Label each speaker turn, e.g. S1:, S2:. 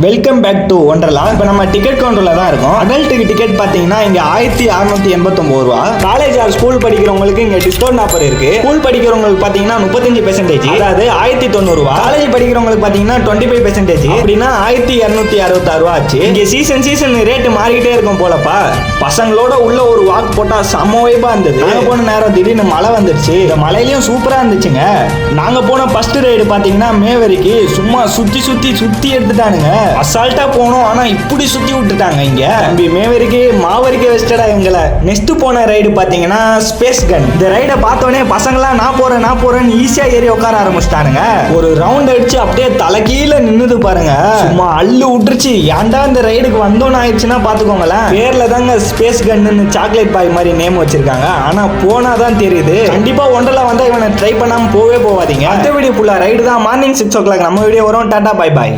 S1: Welcome back to Wonderla. இப்போ நம்ம ticket கவுண்டர்ல தான் இருக்கோம். அடல்ட்டுக்கு டிக்கெட் பார்த்தீங்கன்னா இங்க 1689 ரூபா. காலேஜ் ஆர் ஸ்கூல் படிக்கிறவங்களுக்கு இங்க டிஸ்கவுண்ட் ஆஃபர் இருக்கு. ஸ்கூல் படிக்கிறவங்களுக்கு பார்த்தீங்கன்னா 35%, அதாவது 1090 ரூபா. காலேஜ் படிக்கிறவங்களுக்கு பார்த்தீங்கன்னா 25%, அப்படின்னா 1266 ரூபா ஆச்சு. இங்க சீசன் ரேட் மாறிக்கிட்டே இருக்கும் போலப்பா. பசங்களோட உள்ள ஒரு வாக் போட்டா செம்ம வைபா இருந்தது. நாங்க போன நேரம் திடீர்னு மழை வந்துருச்சு. இந்த மழையிலயும் சூப்பரா இருந்துச்சுங்க. நாங்க போன ஃபர்ஸ்ட் ரைடு பார்த்தீங்கன்னா மேவரிக்கு சும்மா சுத்தி எடுத்துட்டானுங்க. அசால்ட்டா போனோம், ஆனா இப்படி சுத்தி விட்டுட்டாங்க. இங்க தம்பி மேவரிக்கு மாவரிக்க வெஸ்டடா எங்களை. நெக்ஸ்ட் போன ரைடு பாத்தீங்கன்னா ஸ்பேஸ் கன். இந்த ரைடை பார்த்தோன்னே பசங்களா நான் போறேன்னு ஈஸியா ஏறி உட்கார ஆரம்பிச்சிட்டானுங்க. ஒரு ரவுண்ட் அடிச்சு அப்படியே தலைகீழ நின்னுது பாருங்க. சும்மா அள்ளு விட்டுருச்சு. ஏன்டா இந்த ரைடுக்கு வந்தோன்னு ஆயிடுச்சுன்னா பாத்துக்கோங்களேன். பேர்ல தாங்க ஸ்பேஸ் கன்னு சாக்லேட் பாய் மாதிரி நேம் வச்சிருக்காங்க. ஆனா போனாதான் தெரியுது. கண்டிப்பா ஒன்றரை வந்தா இவனை ட்ரை பண்ணாம போவாதீங்க. அடுத்த வீடியோ ஃபுல்லா ரைடு தான். மார்னிங் 6 o'clock நம்ம வீடியோ வரும். Tata bye bye.